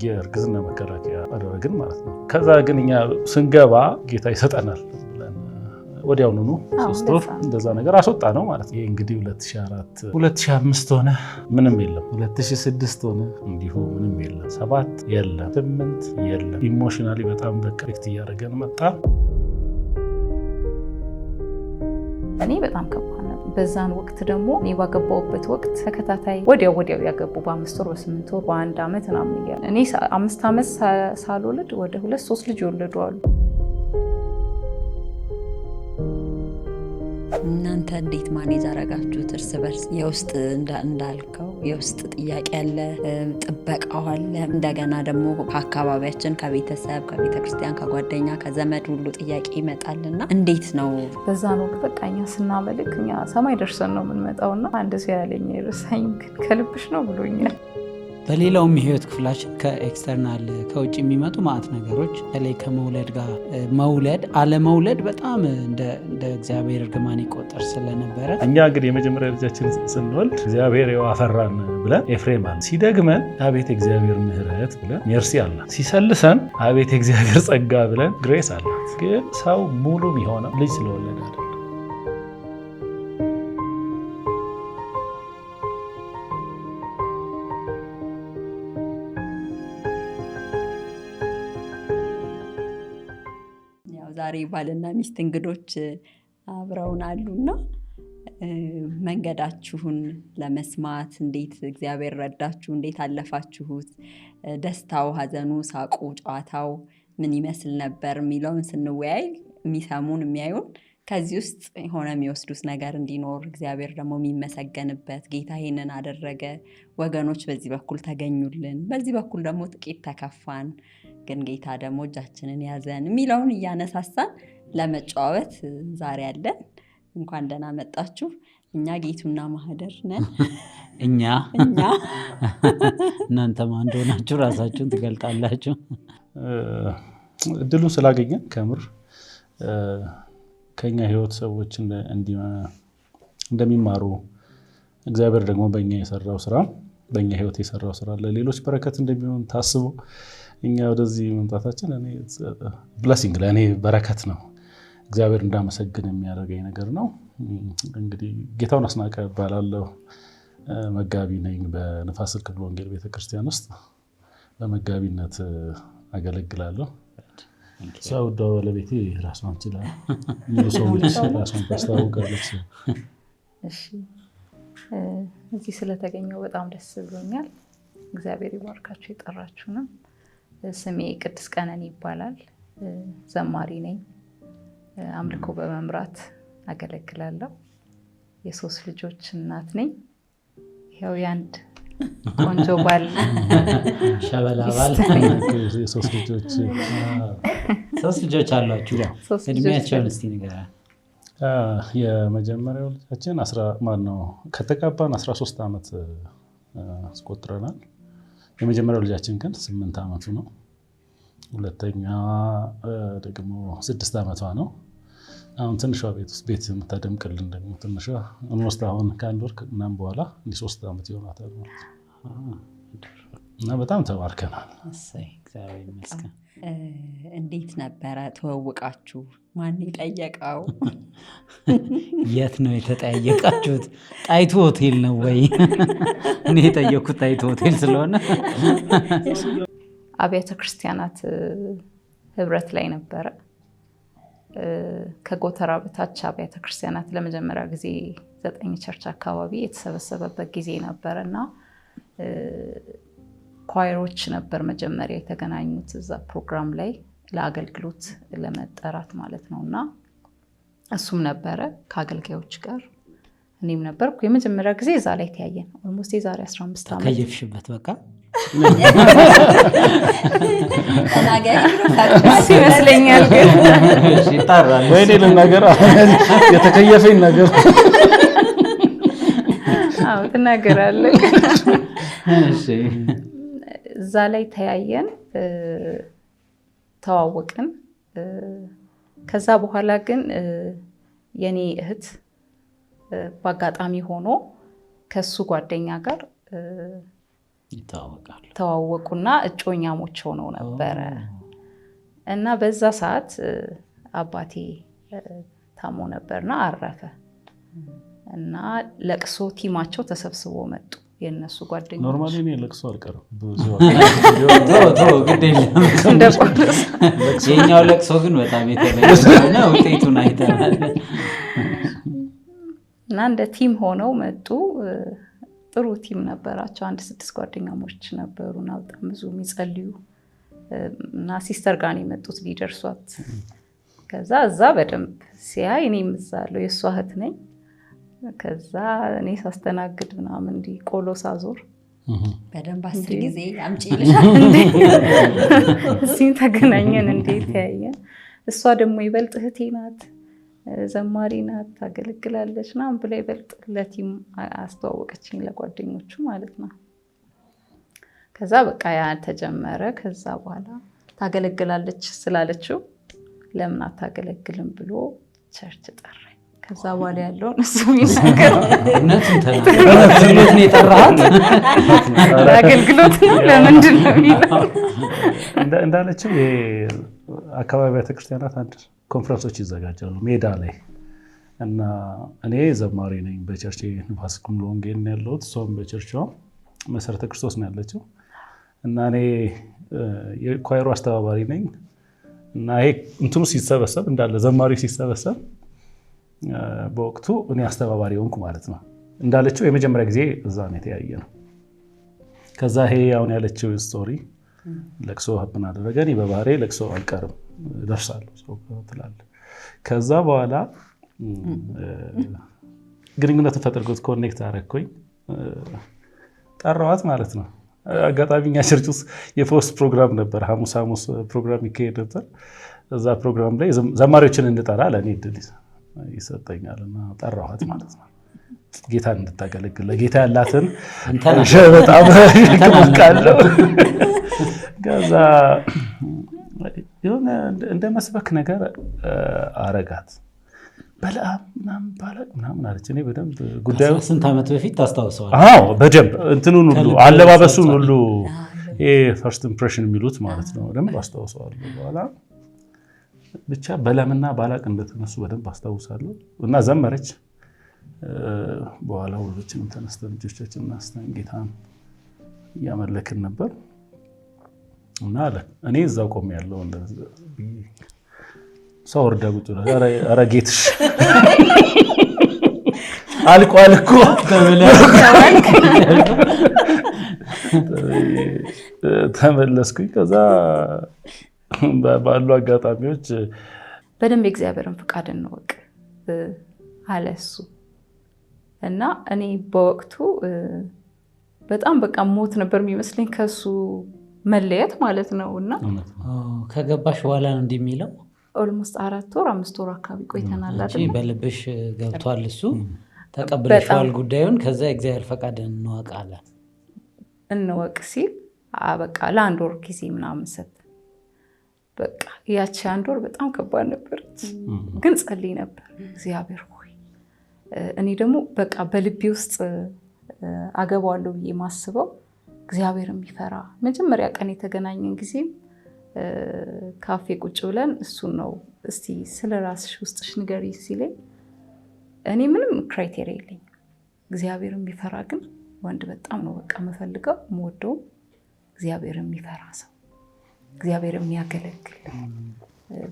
የእርግዝና መከላከያ አደረግን ማለት ነው። ከዛ ግን እኛ ስንገባ ጌታ ይሰጠናል ወዲያውኑ ነው 3 ወር እንደዛ ነገር አስወጣ ነው ማለት ነው። ይሄ እንግዲህ 2004 2005 ሆነ ምንም የለም 2006 ሆነ እንዲሁ ምንም የለም 7 የለም 8 የለም። ኢሞሽናሊ በጣም በቅርክት እያደረገን መጣ። እኔ በጣም ከባድ ነው። በዛን ወቅት ደግሞ እኔ ባገባውበት ወቅት ተከታታይ ወዲያው ያገቡ በ5 ወር በ8 ወር በ1 ዓመት ምናምን እያለ እኔ 5 ዓመት ሳልወልድ ወደ 2-3 ልጅ ወለዱ አሉ። እናንተ እንዴት ማኔጅ አረጋችሁት እርስ በርስ? የውስጥ እንዳልከው የውስጥ ጥያቄ አለ፣ ጥበቃው አለ፣ እንደገና ደግሞ ከአካባቢያችን ከቤተሰብ ከቤተክርስቲያን ከጓደኛ ከዘመድ ሁሉ ጥያቄ ይመጣልና እንዴት ነው? በዛን ወቅት በቃ እኛ ስናመልክ እኛ ሰማይ ደርሰን ነው የምንመጣውና አንድ ሰው ያለኝ ይርሳኝ ግን ከልብሽ ነው ብሎኛል። በሌላውም የህይወት ክፍላችን ከኤክስተርናል ከውጭ የሚመጡ ማዕት ነገሮች በተለይ ከመውለድ ጋር መውለድ አለመውለድ በጣም እንደ እግዚአብሔር እርግማን ይቆጠር ስለነበረ እኛ እንግዲህ የመጀመሪያ ልጃችን ስንወልድ እግዚአብሔር አፈራን ብለን ኤፍሬም አለ ሲደግመን አቤት እግዚአብሔር ምህረት ብለን ሜርሲ አለ ሲሰልሰን አቤት እግዚአብሔር ጸጋ ብለን ግሬስ አለ። ግን ሰው ሙሉ የሚሆነው ልጅ ስለወለደ አይደለም። ዛሬ ባልና ሚስት እንግዶች አብረውን አሉና መንገዳችሁን ለመስማት እንዴት እግዚአብሔር ረዳችሁ? እንዴት አለፋችሁት? ደስታው፣ ሀዘኑ፣ ሳቁ፣ ጨዋታው ምን ይመስል ነበር የሚለውን ስንወያይ የሚሰሙን የሚያዩን ከዚህ ውስጥ የሆነ የሚወስዱት ነገር እንዲኖር እግዚአብሔር ደግሞ የሚመሰገንበት ጌታ ይሄንን አደረገ፣ ወገኖች በዚህ በኩል ተገኙልን፣ በዚህ በኩል ደግሞ ጥቂት ተከፋን ግን ጌታ ደግሞ እጃችንን ያዘን የሚለውን እያነሳሳን ለመጫወት ዛሬ አለን። እንኳን ደህና መጣችሁ። እኛ ጌቱና ማህደር ነን። እኛ እናንተ ማን እንደሆናችሁ ራሳችሁን ትገልጣላችሁ። እድሉን ስላገኘን ከምር ከኛ ህይወት ሰዎች እንደሚማሩ እግዚአብሔር ደግሞ በእኛ ህይወት የሰራው ስራ ለሌሎች በረከት እንደሚሆን ታስቦ እኛ ወደዚህ መምጣታችን ብለሲንግ ለእኔ በረከት ነው። እግዚአብሔር እንዳመሰግን የሚያደርገኝ ነገር ነው። እንግዲህ ጌታውን አስናቀ እባላለሁ። መጋቢ ነኝ። በንፋስ ስልክ ወንጌል ቤተክርስቲያን ውስጥ በመጋቢነት አገለግላለሁ። ሰው ባለቤቴ ራሷን ችላ ሰዎች ራሷን ታስታውቃለች። እሺ፣ እዚህ ስለተገኘው በጣም ደስ ብሎኛል። እግዚአብሔር ይባርካችሁ የጠራችሁንም። ስሜ ቅድስት ቀነኒ ይባላል። ዘማሪ ነኝ። አምልኮ በመምራት አገለግላለሁ። የ3 ልጆች እናት ነኝ። ያው ያንድ ቆንጆ ባል ሸበላ ባል ሶስት ልጆች አሏችሁ። እድሜያቸውን እስቲ ንገረን። የመጀመሪያው ልጃችን ከተጋባን 13 ዓመት አስቆጥረናል። የመጀመሪያው ልጃችን ግን 8 ዓመቱ ነው። ሁለተኛ ደግሞ 6 ዓመቷ ነው። አሁን ትንሿ ቤት የምታደምቅልን ደግሞ ትንሿ ኦልሞስት አሁን ከ1 ወር ምናምን በኋላ 3 ዓመት ይሆናታል እና በጣም ተባርከናል። እግዚአብሔር ይመስገን። እንዴት ነበረ ተዋወቃችሁ? ማን የጠየቀው? የት ነው የተጠያየቃችሁት? ጣይቱ ሆቴል ነው ወይ? እኔ የጠየኩት ጣይቱ ሆቴል ስለሆነ አብያተ ክርስቲያናት ህብረት ላይ ነበረ። ከጎተራ በታች አብያተ ክርስቲያናት ለመጀመሪያ ጊዜ 9 ቸርች አካባቢ የተሰበሰበበት ጊዜ ነበረና ኳየሮች ነበር መጀመሪያ የተገናኙት እዛ ፕሮግራም ላይ ለአገልግሎት ለመጠራት ማለት ነውና እሱም ነበረ ከአገልጋዮች ጋር እኔም ነበርኩ። የመጀመሪያ ጊዜ እዛ ላይ ተያየን። ኦልሞስት የዛሬ 15 ዓመት ከየፍሽበት በቃ ይመስለኛል። ግን ወይኔ ልናገር የተከየፈኝ ነገር ትናገራለህ። እዛ ላይ ተያየን፣ ተዋወቅን። ከዛ በኋላ ግን የኔ እህት በአጋጣሚ ሆኖ ከሱ ጓደኛ ጋር ተዋወቁና እጮኛሞች ሆነው ነበረ እና በዛ ሰዓት አባቴ ታሞ ነበርና አረፈ እና ለቅሶ ቲማቸው ተሰብስቦ መጡ። የነሱ ጓደኞች ኖርማሊ እኔ ለቅሶ አልቀርም ብዙ ግድ የለም የኛው ለቅሶ ግን በጣም የተለየ ነው። ውጤቱን አይተናል እና እንደ ቲም ሆነው መጡ። ጥሩ ቲም ነበራቸው። 6 ጓደኛሞች ነበሩና በጣም ብዙ የሚጸልዩ እና ሲስተር ጋር ነው የመጡት ሊደርሷት። ከዛ እዛ በደንብ ሲያይ እኔም እዛ አለው የእሷ እህት ነኝ። ከዛ እኔ ሳስተናግድ ምናምን እንዲህ ቆሎ ሳዞር በደንብ 10 ጊዜ አምጪ ይልሻል እዚህም ተገናኘን። እንዴት ያየን። እሷ ደግሞ ይበልጥ እህቴ ናት፣ ዘማሪ ናት፣ ታገለግላለች ና ብላ ይበልጥ ለቲም አስተዋወቀችኝ ለጓደኞቹ ማለት ነው። ከዛ በቃ ያ ተጀመረ። ከዛ በኋላ ታገለግላለች ስላለችው ለምን አታገለግልም ብሎ ቸርች ጠራኝ። ከዛ በኋላ ያለውን እሱ ይናገር። እውነቱን ተናገር። ነው የጠራሃት? አገልግሎት ነው ለምንድን ነው የሚለው እንዳለችው የአካባቢ ቤተክርስቲያናት አንድ ኮንፈረንሶች ይዘጋጃሉ ሜዳ ላይ እና እኔ ዘማሪ ነኝ በቸርች ንፋስ ኩምሎ ወንጌል ነው ያለሁት። እሷም በቸርቿ መሰረተ ክርስቶስ ነው ያለችው እና እኔ የኳይሮ አስተባባሪ ነኝ እና ይሄ እንትኑ ሲሰበሰብ እንዳለ ዘማሪው ሲሰበሰብ በወቅቱ እኔ አስተባባሪ ሆንኩ ማለት ነው። እንዳለችው የመጀመሪያ ጊዜ እዛ ነው የተያየ ነው። ከዛ ይሄ አሁን ያለችው ስቶሪ ለቅሶ ሀብን አደረገ። እኔ በባህሬ ለቅሶ አልቀርም ደርሳለሁ ሰው ትላለህ። ከዛ በኋላ ግንኙነቱን ፈጠርኩት፣ ኮኔክት አደረግኩኝ፣ ጠራዋት ማለት ነው። አጋጣሚ እኛ ቸርች ውስጥ የፖስት ፕሮግራም ነበር፣ ሐሙስ ፕሮግራም ይካሄድ ነበር። እዛ ፕሮግራም ላይ ዘማሪዎችን እንድጠራ ለእኔ እድል ይሰጠኛል እና ጠራኋት ማለት ነው። ጌታን እንድታገለግል ለጌታ ያላትን በጣም ይቅማቃለሁ። ከዛ የሆነ እንደ መስበክ ነገር አረጋት። በለዓም ምናምን ባላቅ ምናምን አለች። እኔ በደንብ ጉዳዩ ስንት ዓመት በፊት ታስታውሰዋል? አዎ በደንብ እንትኑን ሁሉ አለባበሱን ሁሉ ፈርስት ኢምፕሬሽን የሚሉት ማለት ነው በደንብ አስታውሰዋለሁ። በኋላ ብቻ በለዓምና ባላቅ እንደተነሱ በደንብ አስታውሳለሁ እና ዘመረች። በኋላ ሁላችንም ተነስተን ልጆቻችንን አስተን ጌታን እያመለክን ነበር እና አለ እኔ እዛው ቆሜ ያለው ሰው ወርዳ ቁጭ ብላ ኧረ ጌትሽ አልቋል እኮ ተመለስኩኝ። ከዛ ባሉ አጋጣሚዎች በደንብ የእግዚአብሔርን ፍቃድ እንወቅ አለ እሱ እና እኔ በወቅቱ በጣም በቃ ሞት ነበር የሚመስለኝ ከሱ መለየት ማለት ነው። እና ከገባሽ በኋላ ነው እንደሚለው ኦልሞስት 4 ወር 5 ወር አካባቢ ቆይተናል አይደል? በልብሽ ገብቷል እሱ ተቀብለሽዋል ጉዳዩን። ከዛ የእግዚአብሔር ፈቃድ እንወቅ ሲል በቃ ለ1 ወር ጊዜ ምናምን ሰጥ በቃ ያቺ 1 ወር በጣም ከባድ ነበረች፣ ግን ጸልይ ነበር እግዚአብሔር ሆይ እኔ ደግሞ በቃ በልቤ ውስጥ አገባዋለሁ ብዬ ማስበው እግዚአብሔር የሚፈራ መጀመሪያ ቀን የተገናኘን ጊዜ ካፌ ቁጭ ብለን እሱን ነው እስቲ ስለ ራስሽ ውስጥሽ ንገሪ ሲለኝ እኔ ምንም ክራይቴሪያ የለኝም፣ እግዚአብሔር የሚፈራ ግን ወንድ በጣም ነው በቃ የምፈልገው የምወደው እግዚአብሔር የሚፈራ ሰው፣ እግዚአብሔር የሚያገለግል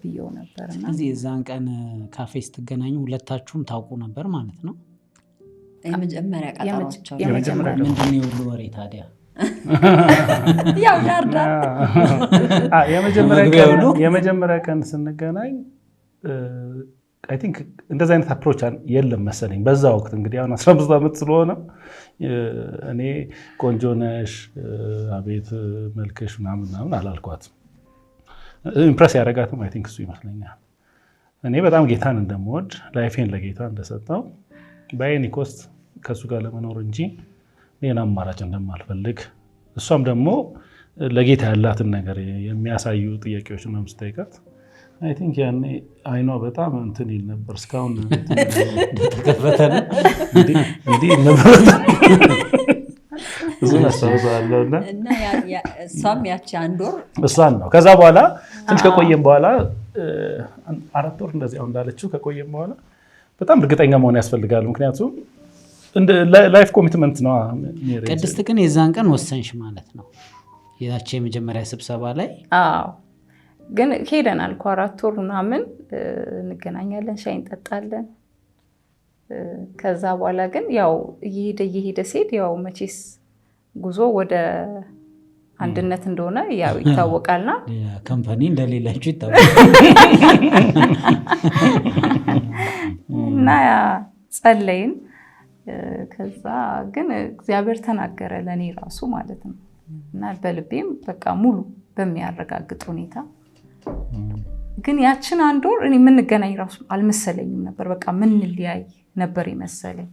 ብዬው ነበር። እና ስለዚህ የዛን ቀን ካፌ ስትገናኙ ሁለታችሁም ታውቁ ነበር ማለት ነው? የመጀመሪያ ቀጠሯቸው ምንድን ነው የሁሉ ወሬ ታዲያ? ያው ዳርዳር የመጀመሪያ ቀን ስንገናኝ አይ ቲንክ እንደዚህ አይነት አፕሮች የለም መሰለኝ በዛ ወቅት። እንግዲህ አሁን 15 ዓመት ስለሆነ እኔ ቆንጆ ነሽ አቤት መልክሽ ምናምን አላልኳትም። ኢምፕረስ ያደረጋትም አይ ቲንክ እሱ ይመስለኛል። እኔ በጣም ጌታን እንደምወድ ላይፌን ለጌታ እንደሰጠው በኤኒ ኮስት ከእሱ ጋር ለመኖር እንጂ ሌላ አማራጭ እንደማልፈልግ እሷም ደግሞ ለጌታ ያላትን ነገር የሚያሳዩ ጥያቄዎች ነው የምትጠይቃት። አይ ቲንክ ያኔ አይኗ በጣም እንትን ይል ነበር። እስካሁን ተከፈተ ነው እንዲህ ነበር እሱን አስታውሳለሁ። እና እሷም ያቺ 1 ወር እሷን ነው። ከዛ በኋላ ትንሽ ከቆየም በኋላ 4 ወር እንደዚህ አሁን እንዳለችው ከቆየም በኋላ በጣም እርግጠኛ መሆን ያስፈልጋል። ምክንያቱም ላይፍ ኮሚትመንት ነው። ቅድስት ግን የዛን ቀን ወሰንሽ ማለት ነው ያቺ የመጀመሪያ ስብሰባ ላይ? አዎ ግን ሄደናል እኮ 4 ወር ምናምን እንገናኛለን፣ ሻይ እንጠጣለን። ከዛ በኋላ ግን ያው እየሄደ ሲሄድ ያው መቼስ ጉዞ ወደ አንድነት እንደሆነ ያው ይታወቃልና ካምፓኒ እንደሌላችሁ ይታወቃል። እና ጸለይን። ከዛ ግን እግዚአብሔር ተናገረ ለኔ ራሱ ማለት ነው። እና በልቤም በቃ ሙሉ በሚያረጋግጥ ሁኔታ ግን ያችን 1 ወር እኔ የምንገናኝ ራሱ አልመሰለኝም ነበር። በቃ ምን ሊያይ ነበር የመሰለኝ።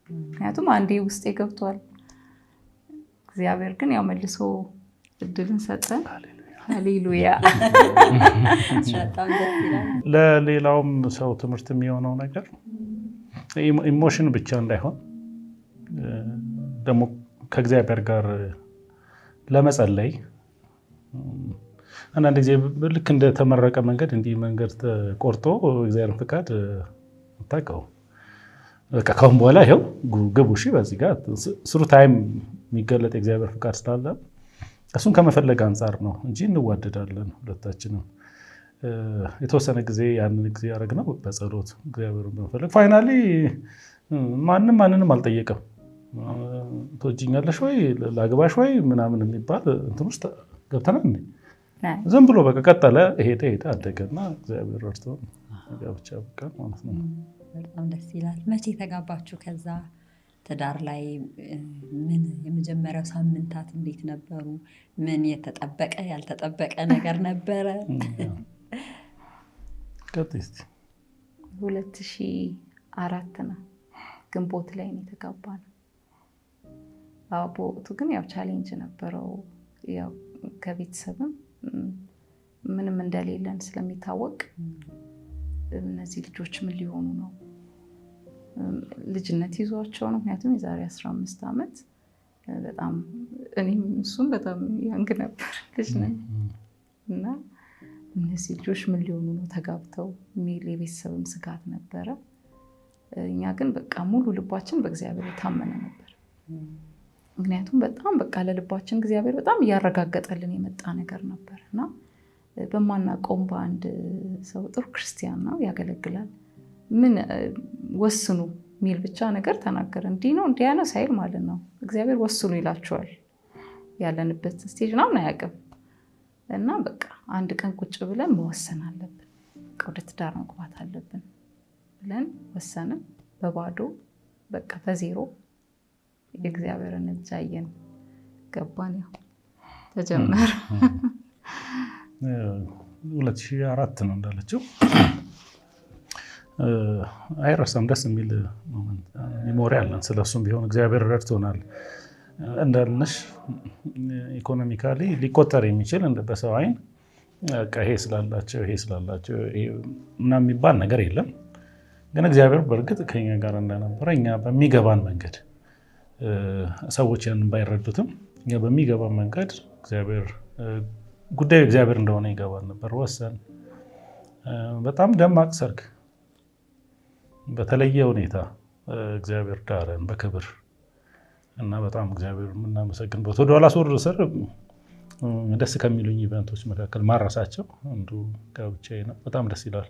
ምክንያቱም አንዴ ውስጤ ገብቷል። እግዚአብሔር ግን ያው መልሶ እድልን ሰጠን። ሃሌሉያ። ለሌላውም ሰው ትምህርት የሚሆነው ነገር ኢሞሽን ብቻ እንዳይሆን ደግሞ ከእግዚአብሔር ጋር ለመጸለይ አንዳንድ ጊዜ ልክ እንደተመረቀ መንገድ እንዲህ መንገድ ተቆርጦ እግዚአብሔርን ፍቃድ ታውቀው በቃ ካሁን በኋላ ይኸው ግቡ እሺ፣ በዚህ ጋር ስሩ ታይም የሚገለጥ የእግዚአብሔር ፍቃድ ስላለ እሱን ከመፈለግ አንጻር ነው እንጂ እንዋደዳለን ሁለታችንም። የተወሰነ ጊዜ ያንን ጊዜ ያደረግነው በጸሎት እግዚአብሔርን በመፈለግ ፋይናሊ ማንንም አልጠየቀም። ትወጂኛለሽ ወይ ላግባሽ ወይ ምናምን የሚባል እንትን ውስጥ ገብተናል። ዝም ብሎ በቃ ቀጠለ፣ ሄደ አደገና እግዚአብሔር ረድቶ ጋብቻ በቃ ማለት ነው። በጣም ደስ ይላል። መቼ ተጋባችሁ? ከዛ ትዳር ላይ ምን የመጀመሪያው ሳምንታት እንዴት ነበሩ? ምን የተጠበቀ ያልተጠበቀ ነገር ነበረ? 2004 ነው ግንቦት ላይ ነው የተጋባነው። በወቅቱ ግን ያው ቻሌንጅ ነበረው። ያው ከቤተሰብም ምንም እንደሌለን ስለሚታወቅ እነዚህ ልጆች ምን ሊሆኑ ነው? ልጅነት ይዟቸው ነው። ምክንያቱም የዛሬ 15 ዓመት በጣም እኔም እሱም በጣም ያንግ ነበር ልጅ ነኝ እና እነዚህ ልጆች ምን ሊሆኑ ነው ተጋብተው የሚል የቤተሰብም ስጋት ነበረ። እኛ ግን በቃ ሙሉ ልባችን በእግዚአብሔር የታመነ ነበር። ምክንያቱም በጣም በቃ ለልባችን እግዚአብሔር በጣም እያረጋገጠልን የመጣ ነገር ነበር እና በማናውቀውም በአንድ ሰው ጥሩ ክርስቲያን ነው ያገለግላል፣ ምን ወስኑ የሚል ብቻ ነገር ተናገረ። እንዲህ ነው እንዲያ ነው ሳይል ማለት ነው እግዚአብሔር ወስኑ ይላቸዋል። ያለንበት ስቴጅ ምናምን አያውቅም እና በቃ አንድ ቀን ቁጭ ብለን መወሰን አለብን፣ ወደ ትዳር መግባት አለብን ብለን ወሰንን። በባዶ በቃ በዜሮ የእግዚአብሔርን እጅ አየን፣ ገባን። ያው ተጀመረ። 2004 ነው እንዳለችው። አይረሳም። ደስ የሚል ሜሞሪ አለን ስለሱም ቢሆን እግዚአብሔር ረድቶናል። እንዳልነሽ ኢኮኖሚካሊ ሊቆጠር የሚችል በሰው አይን ይሄ ስላላቸው ምናምን የሚባል ነገር የለም። ግን እግዚአብሔር በእርግጥ ከኛ ጋር እንደነበረ እኛ በሚገባን መንገድ ሰዎች ያንን ባይረዱትም እኛ በሚገባን መንገድ ጉዳዩ እግዚአብሔር እንደሆነ ይገባል ነበር። ወሰን በጣም ደማቅ ሰርግ በተለየ ሁኔታ እግዚአብሔር ዳረን በክብር እና በጣም እግዚአብሔር የምናመሰግንበት ወደኋላ ስር ደስ ከሚሉኝ ኢቨንቶች መካከል ማራሳቸው አንዱ ጋብቻዬ ነው። በጣም ደስ ይላል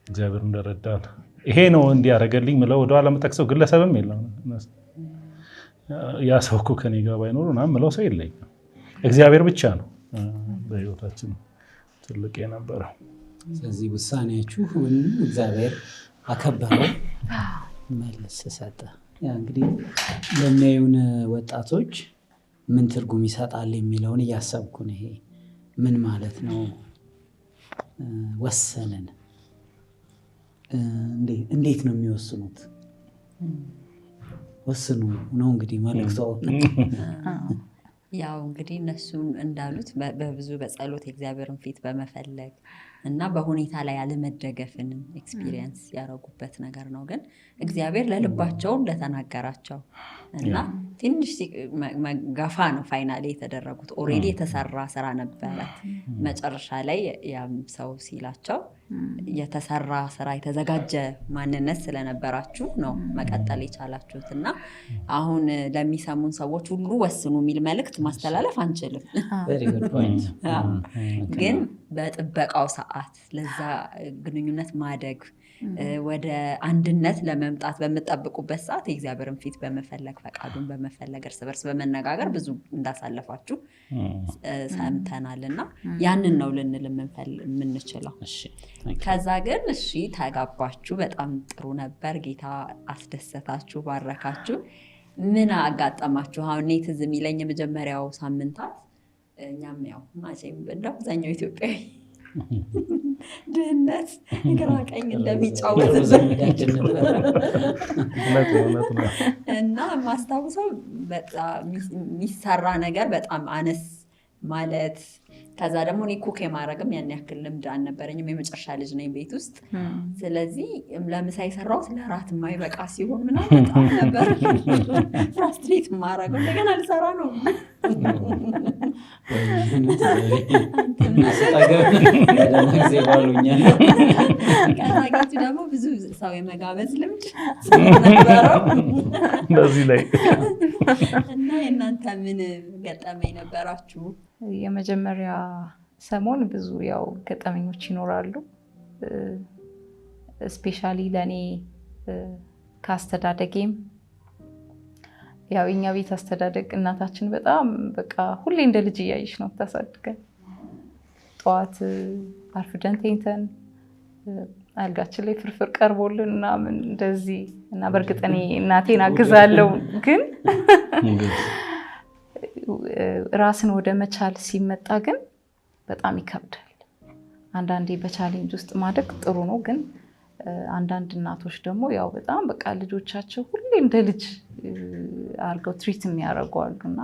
እግዚአብሔር እንደረዳን። ይሄ ነው እንዲያደርገልኝ ምለው ወደኋላ መጠቅሰው ግለሰብም የለም። ያ ሰው እኮ ከኔ ጋር ባይኖር ምናምን ምለው ሰው የለኝም። እግዚአብሔር ብቻ ነው በህይወታችን ትልቅ የነበረው። ስለዚህ ውሳኔያችሁ እግዚአብሔር አከበረው፣ መልስ ሰጠ። እንግዲህ ለሚያዩን ወጣቶች ምን ትርጉም ይሰጣል የሚለውን እያሰብኩ ነው። ይሄ ምን ማለት ነው? ወሰንን እንዴት ነው የሚወስኑት? ወስኑ ነው እንግዲህ መልእክቱ። ያው እንግዲህ እነሱ እንዳሉት በብዙ በጸሎት የእግዚአብሔርን ፊት በመፈለግ እና በሁኔታ ላይ አለመደገፍን ኤክስፒሪየንስ ያደረጉበት ነገር ነው። ግን እግዚአብሔር ለልባቸው ለተናገራቸው እና ትንሽ ገፋ ነው ፋይናሌ የተደረጉት። ኦልሬዲ የተሰራ ስራ ነበረ። መጨረሻ ላይ ያም ሰው ሲላቸው የተሰራ ስራ የተዘጋጀ ማንነት ስለነበራችሁ ነው መቀጠል የቻላችሁት እና አሁን ለሚሰሙን ሰዎች ሁሉ ወስኑ የሚል መልእክት ማስተላለፍ አንችልም። ግን በጥበቃው ሰዓት ለዛ ግንኙነት ማደግ ወደ አንድነት ለመምጣት በምጠብቁበት ሰዓት የእግዚአብሔርን ፊት በመፈለግ ፈቃዱን በመፈለግ እርስ በርስ በመነጋገር ብዙ እንዳሳለፋችሁ ሰምተናል እና ያንን ነው ልንል የምንችለው። ከዛ ግን እሺ ተጋባችሁ፣ በጣም ጥሩ ነበር፣ ጌታ አስደሰታችሁ፣ ባረካችሁ። ምን አጋጠማችሁ? አሁን እኔ ትዝ የሚለኝ የመጀመሪያው ሳምንታት እኛም ያው ማቼም እንደው አብዛኛው ኢትዮጵያዊ ድህነት ግራ ቀኝ እንደሚጫወት እና ማስታውሰው የሚሰራ ነገር በጣም አነስ ማለት። ከዛ ደግሞ እኔ ኩክ የማድረግም ያን ያክል ልምድ አልነበረኝም። የመጨረሻ ልጅ ነኝ ቤት ውስጥ። ስለዚህ ለምሳ የሰራሁት ለራት የማይበቃ ሲሆን ምናምን በጣም ነበር ፍራስትሬት ማድረገው። እንደገና ልሰራ ነው ከዛጌቱ ደግሞ ብዙ ሰው የመጋበዝ ልምድ ነበረው በዚህ ላይ እና የእናንተ ምን ገጠመኝ ነበራችሁ? የመጀመሪያ ሰሞን ብዙ ያው ገጠመኞች ይኖራሉ። ስፔሻሊ ለእኔ ከአስተዳደጌም ያው የኛ ቤት አስተዳደግ እናታችን በጣም በቃ ሁሌ እንደ ልጅ እያየሽ ነው ታሳድገን። ጠዋት አርፍደን ተኝተን አልጋችን ላይ ፍርፍር ቀርቦልን ምናምን እንደዚህ እና በእርግጥ እኔ እናቴን አግዛለሁ፣ ግን ራስን ወደ መቻል ሲመጣ ግን በጣም ይከብዳል። አንዳንዴ በቻሌንጅ ውስጥ ማደግ ጥሩ ነው፣ ግን አንዳንድ እናቶች ደግሞ ያው በጣም በቃ ልጆቻቸው ሁሌ እንደ ልጅ አድርገው ትሪት የሚያደርጉ አሉና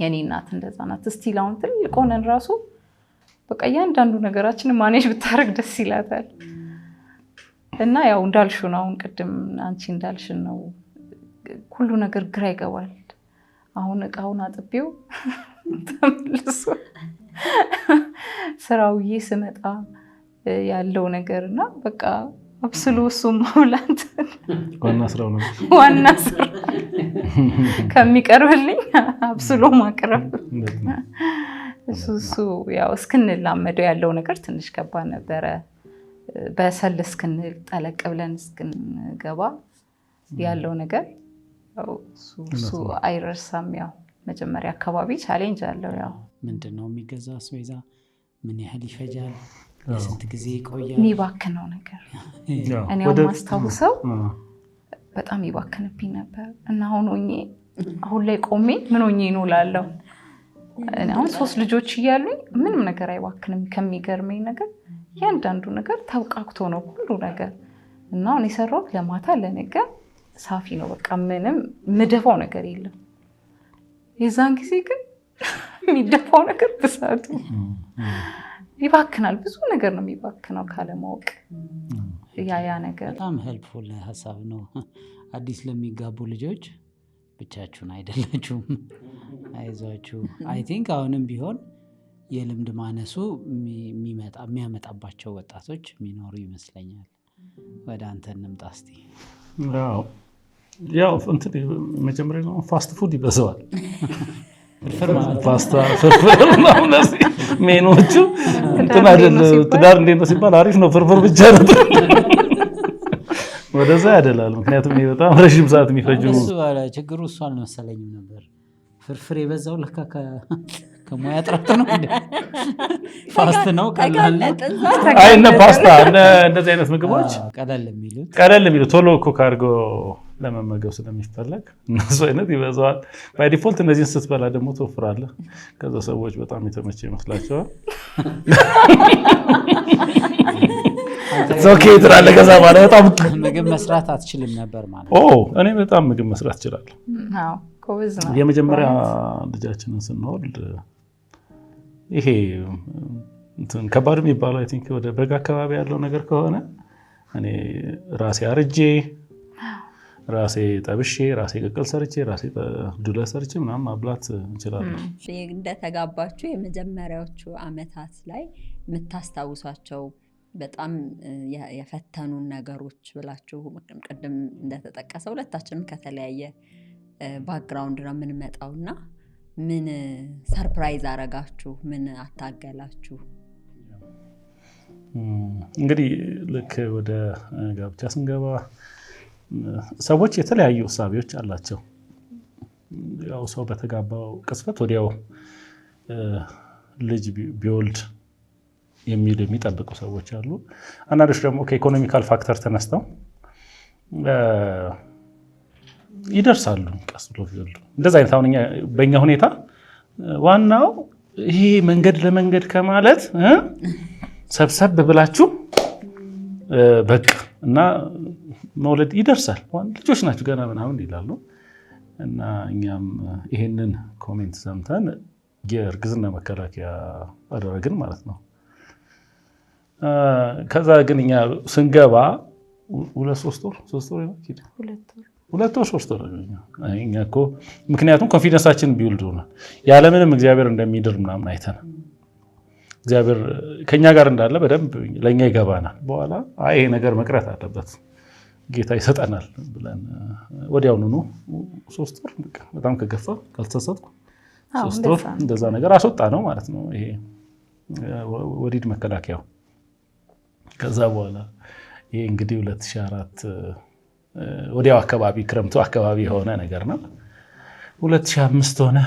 የኔ እናት እንደዛ ናት። እስቲል አሁን ትልቅ ሆነን ራሱ በቃ እያንዳንዱ ነገራችንን ማኔጅ ብታደርግ ደስ ይላታል። እና ያው እንዳልሹ ነው፣ አሁን ቅድም አንቺ እንዳልሽን ነው፣ ሁሉ ነገር ግራ ይገባል። አሁን እቃውን አጥቤው ተመልሶ ስራውዬ ስመጣ ያለው ነገር እና በቃ አብስሎ እሱም ማውላት ዋና ስራው ነው። ዋና ስራ ከሚቀርብልኝ አብስሎ ማቅረብ እሱ ያው እስክንላመደው ያለው ነገር ትንሽ ከባድ ነበረ። በሰል እስክንል ጠለቅ ብለን እስክንገባ ያለው ነገር እሱ አይረሳም። ያው መጀመሪያ አካባቢ ቻሌንጅ አለው። ያው ምንድነው የሚገዛ አስቤዛ ምን ያህል ይፈጃል? ለስንት ጊዜ ይቆያል? የሚባክነው ነገር እኔ ማስታውሰው በጣም ይባክንብኝ ነበር እና አሁን ላይ ቆሜ ምን ሆኜ ነው እላለሁ። አሁን 3 ልጆች እያሉኝ ምንም ነገር አይባክንም። ከሚገርመኝ ነገር እያንዳንዱ ነገር ተብቃቅቶ ነው ሁሉ ነገር እና አሁን የሰራሁት ለማታ ለነገ ሳፊ ነው። በቃ ምንም ምደፋው ነገር የለም። የዛን ጊዜ ግን የሚደፋው ነገር ብሳቱ ይባክናል። ብዙ ነገር ነው የሚባክነው ካለማወቅ። ያ ነገር በጣም ሄልፕፉል ሀሳብ ነው። አዲስ ለሚጋቡ ልጆች ብቻችሁን አይደላችሁም፣ አይዟችሁ። አይ ቲንክ አሁንም ቢሆን የልምድ ማነሱ የሚያመጣባቸው ወጣቶች የሚኖሩ ይመስለኛል። ወደ አንተ እንምጣ እስቲ። ያው መጀመሪያ ነው ፋስት ፉድ ይበዛዋል። ፓስታ ፍርፍር ነው እነዚህ ሜኖቹ። ትዳር እንዴት ነው ሲባል አሪፍ ነው ፍርፍር ብቻ ነው ወደዛ ያደላል። ምክንያቱም በጣም ረጅም ሰዓት የሚፈጁ ችግሩ እሱ አልመሰለኝም ነበር። ፍርፍር የበዛው ለካ ከሙያ ጥራት ነው። ፋስት ነው ቀላል ነው። አይ እነ ፓስታ እንደዚህ አይነት ምግቦች ቀላል የሚሉት ቶሎ ኩክ አድርገው ለመመገብ ስለሚፈለግ እነሱ አይነት ይበዛዋል። ባይ ዲፎልት እነዚህን ስትበላ ደግሞ ትወፍራለህ። ከዛ ሰዎች በጣም የተመቸ ይመስላቸዋል። ኦኬ ትላለህ። ከዛ ማለት በጣም ምግብ መስራት አትችልም ነበር ማለት? እኔ በጣም ምግብ መስራት እችላለሁ። የመጀመሪያ ልጃችንን ስንወልድ ይሄ ከባድ የሚባለው አይ ቲንክ ወደ በጋ አካባቢ ያለው ነገር ከሆነ እኔ ራሴ አርጄ ራሴ ጠብሼ ራሴ ቅቅል ሰርቼ ራሴ ዱለ ሰርቼ ምናምን ማብላት እንችላለን። እንደተጋባችሁ የመጀመሪያዎቹ ዓመታት ላይ የምታስታውሷቸው በጣም የፈተኑን ነገሮች ብላችሁ ቅድም እንደተጠቀሰ ሁለታችንም ከተለያየ ባክግራውንድ ነው የምንመጣውና ምን ሰርፕራይዝ አረጋችሁ? ምን አታገላችሁ? እንግዲህ ልክ ወደ ጋብቻ ስንገባ ሰዎች የተለያዩ እሳቤዎች አላቸው። ያው ሰው በተጋባው ቅጽበት ወዲያው ልጅ ቢወልድ የሚጠብቁ ሰዎች አሉ። አንዳንዶች ደግሞ ከኢኮኖሚካል ፋክተር ተነስተው ይደርሳሉ ቀስ ብሎ ቢወልዱ። እንደዛ አይነት አሁን በእኛ ሁኔታ ዋናው ይሄ መንገድ ለመንገድ ከማለት ሰብሰብ ብላችሁ በቃ እና መውለድ ይደርሳል፣ ልጆች ናቸው ገና ምናምን ይላሉ። እና እኛም ይሄንን ኮሜንት ሰምተን የእርግዝና መከላከያ አደረግን ማለት ነው። ከዛ ግን እኛ ስንገባ 2-3 ወር እኛ እኮ ምክንያቱም ኮንፊደንሳችን ቢውልድ ሆነ ያለምንም እግዚአብሔር እንደሚድር ምናምን አይተን እግዚአብሔር ከኛ ጋር እንዳለ በደንብ ለኛ ይገባናል። በኋላ ይሄ ነገር መቅረት አለበት ጌታ ይሰጠናል ብለን ወዲያውኑ 3 ወር በጣም ከገፋ ካልተሳሳትኩ 3 ወር እንደዛ ነገር አስወጣ ነው ማለት ነው ይሄ ወሊድ መከላከያው። ከዛ በኋላ ይሄ እንግዲህ 2004 ወዲያው አካባቢ ክረምቱ አካባቢ የሆነ ነገር ነው። 2005 ሆነ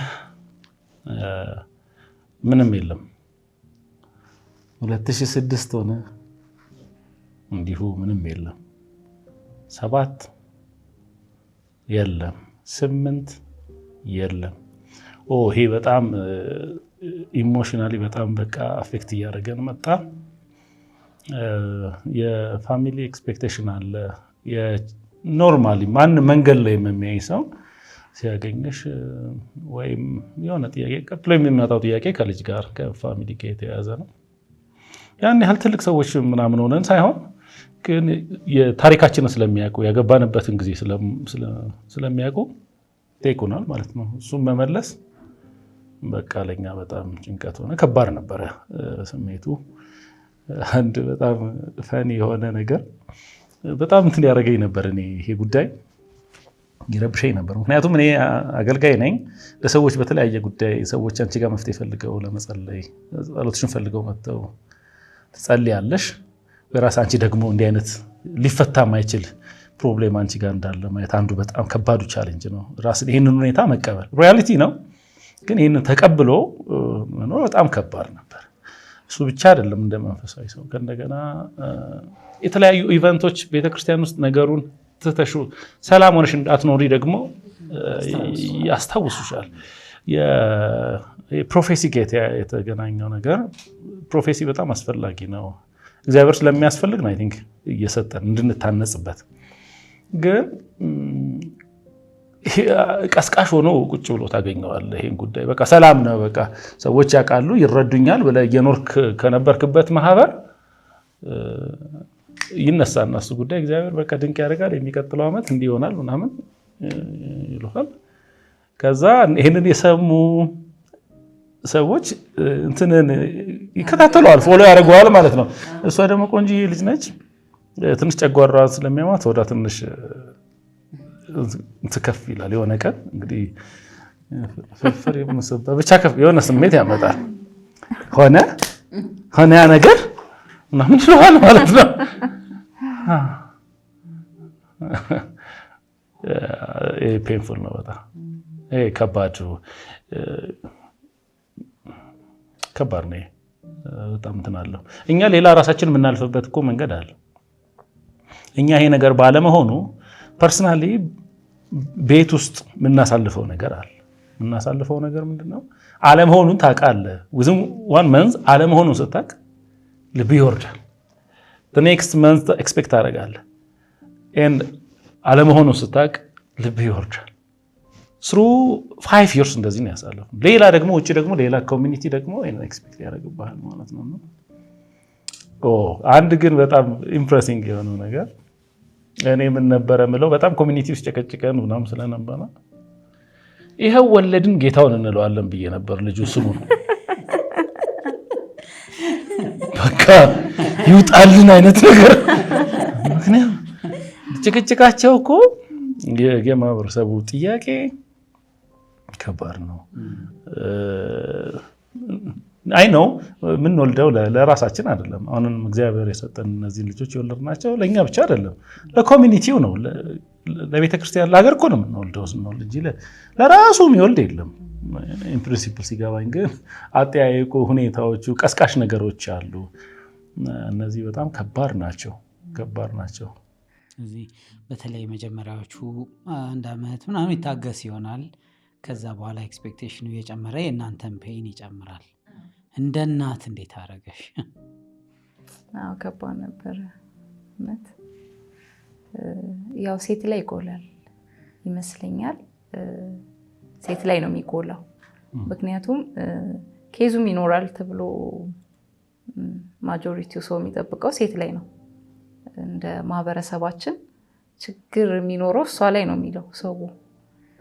ምንም የለም። 2006 ሆነ እንዲሁ ምንም የለም። 7 የለም። 8 የለም። ይሄ በጣም ኢሞሽናሊ በጣም በቃ አፌክት እያደረገን መጣ። የፋሚሊ ኤክስፔክቴሽን አለ። ኖርማሊ ማን መንገድ ላይ የሚያይ ሰው ሲያገኝሽ ወይም የሆነ ጥያቄ ቀጥሎ የሚመጣው ጥያቄ ከልጅ ጋር ከፋሚሊ ጋር የተያያዘ ነው። ያን ያህል ትልቅ ሰዎች ምናምን ሆነን ሳይሆን ግን የታሪካችንን ስለሚያውቁ ያገባንበትን ጊዜ ስለሚያውቁ ይጠይቁናል ማለት ነው። እሱም መመለስ በቃ ለኛ በጣም ጭንቀት ሆነ። ከባድ ነበረ ስሜቱ። አንድ በጣም ፈኒ የሆነ ነገር በጣም እንትን ያደረገኝ ነበር። እኔ ይሄ ጉዳይ ይረብሸኝ ነበር። ምክንያቱም እኔ አገልጋይ ነኝ። ለሰዎች በተለያየ ጉዳይ ሰዎች አንቺ ጋር መፍትሄ ፈልገው ለመጸለይ ጸሎትሽን ፈልገው መጥተው ትጸልያለሽ። በራስ አንቺ ደግሞ እንዲህ አይነት ሊፈታ የማይችል ፕሮብሌም አንቺ ጋር እንዳለ ማየት አንዱ በጣም ከባዱ ቻሌንጅ ነው። ራስን ይህንን ሁኔታ መቀበል ሪያሊቲ ነው፣ ግን ይህንን ተቀብሎ መኖር በጣም ከባድ ነበር። እሱ ብቻ አይደለም፣ እንደ መንፈሳዊ ሰው ከእንደገና የተለያዩ ኢቨንቶች ቤተክርስቲያን ውስጥ ነገሩን ትተሹ ሰላም ሆነሽ እንዳትኖሪ ደግሞ ያስታውሱሻል። የፕሮፌሲ ጋር የተገናኘው ነገር ፕሮፌሲ በጣም አስፈላጊ ነው። እግዚአብሔር ስለሚያስፈልግ ነው አይ ቲንክ እየሰጠን እንድንታነጽበት። ግን ቀስቃሽ ሆኖ ቁጭ ብሎ ታገኘዋለህ ይሄን ጉዳይ። በቃ ሰላም ነው፣ በቃ ሰዎች ያውቃሉ ይረዱኛል ብለህ እየኖርክ ከነበርክበት ማህበር ይነሳና እሱ ጉዳይ እግዚአብሔር በቃ ድንቅ ያደርጋል፣ የሚቀጥለው ዓመት እንዲህ ይሆናል ምናምን ይሉሃል። ከዛ ይሄንን የሰሙ ሰዎች እንትንን ይከታተለዋል፣ ፎሎ ያደርገዋል ማለት ነው። እሷ ደግሞ ቆንጆዬ ልጅ ነች። ትንሽ ጨጓራ ስለሚያማት ወዳ ትንሽ ትከፍ ይላል። የሆነ ቀን እንግዲህ ፍርፍር ብቻ የሆነ ስሜት ያመጣል። ሆነ ያ ነገር ምናምን ይለዋል ማለት ነው። ይሄ ፔንፉል ነው በጣም ይሄ ከባድ ነው። በጣም እንትን አለው። እኛ ሌላ ራሳችን የምናልፍበት እኮ መንገድ አለ። እኛ ይሄ ነገር ባለመሆኑ ፐርሰናሊ ቤት ውስጥ የምናሳልፈው ነገር አለ። የምናሳልፈው ነገር ምንድነው? አለመሆኑን ታውቃለህ። ዊዝን 1 መንዝ አለመሆኑን ስታውቅ ልብ ይወርዳል። ኔክስት መንዝ ኤክስፔክት ታደርጋለህ። አለመሆኑን ስታውቅ ልብ ይወርዳል። ስሩ 5 ይርስ እንደዚህ ነው ያሳለፈው። ሌላ ደግሞ ውጭ ደግሞ ሌላ ኮሚኒቲ ደግሞ ኤክስፔክት ያደርግብሃል ማለት ነው። አንድ ግን በጣም ኢምፕሬሲንግ የሆነው ነገር እኔ ምን ነበረ ምለው በጣም ኮሚኒቲ ውስጥ ጨቀጭቀን ምናምን ስለነበረ ይሄው ወለድን ጌታውን እንለዋለን ብዬ ነበር። ልጁ ስሙ ነው በቃ ይውጣልን አይነት ነገር። ምክንያቱም ጭቅጭቃቸው እኮ የማህበረሰቡ ጥያቄ ከባድ ነው። አይ ነው የምንወልደው ለራሳችን አይደለም። አሁንም እግዚአብሔር የሰጠን እነዚህ ልጆች የወለድናቸው ለእኛ ብቻ አይደለም፣ ለኮሚኒቲው ነው፣ ለቤተ ክርስቲያን፣ ለሀገር እኮ ነው የምንወልደው ስንወልድ እንጂ ለራሱ የሚወልድ የለም። ኢንፕሪንሲፕል ሲገባኝ ግን አጠያየቁ፣ ሁኔታዎቹ፣ ቀስቃሽ ነገሮች አሉ። እነዚህ በጣም ከባድ ናቸው። እዚህ በተለይ መጀመሪያዎቹ 1 ዓመት ምናምን ይታገስ ይሆናል። ከዛ በኋላ ኤክስፔክቴሽኑ እየጨመረ የእናንተን ፔይን ይጨምራል። እንደ እናት እንዴት አደረገሽ? ከባድ ነበረ እውነት። ያው ሴት ላይ ይጎላል ይመስለኛል። ሴት ላይ ነው የሚጎላው። ምክንያቱም ኬዙም ይኖራል ተብሎ ማጆሪቲው ሰው የሚጠብቀው ሴት ላይ ነው። እንደ ማህበረሰባችን ችግር የሚኖረው እሷ ላይ ነው የሚለው ሰው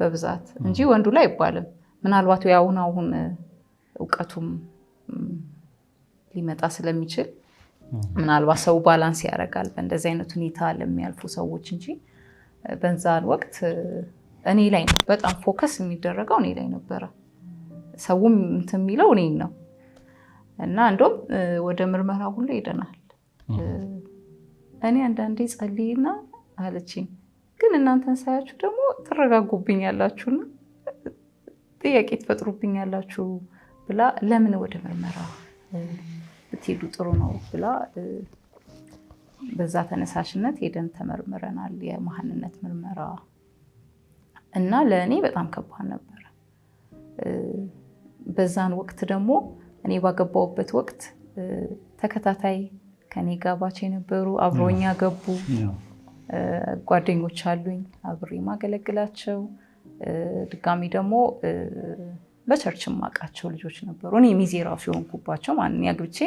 በብዛት እንጂ ወንዱ ላይ አይባልም። ምናልባት አሁን እውቀቱም ሊመጣ ስለሚችል ምናልባት ሰው ባላንስ ያደርጋል በእንደዚህ አይነት ሁኔታ ለሚያልፉ ሰዎች እንጂ በዛን ወቅት እኔ ላይ ነው በጣም ፎከስ የሚደረገው፣ እኔ ላይ ነበረ። ሰውም እንትን የሚለው እኔን ነው እና እንደውም ወደ ምርመራ ሁሉ ሄደናል። እኔ አንዳንዴ ጸልይና አለችኝ፣ ግን እናንተን ሳያችሁ ደግሞ ትረጋጉብኛላችሁና ጥያቄ ትፈጥሩብኛላችሁ ብላ ለምን ወደ ምርመራ ብትሄዱ ጥሩ ነው ብላ በዛ ተነሳሽነት ሄደን ተመርምረናል፣ የማህንነት ምርመራ እና ለእኔ በጣም ከባድ ነበረ። በዛን ወቅት ደግሞ እኔ ባገባውበት ወቅት ተከታታይ ከኔ ጋባች የነበሩ አብሮኛ ገቡ ጓደኞች አሉኝ አብሬ ማገለግላቸው። ድጋሚ ደግሞ በቸርች ማቃቸው ልጆች ነበሩ። እኔ ሚዜ ራሱ የሆንኩባቸው ማንን ያግብቼ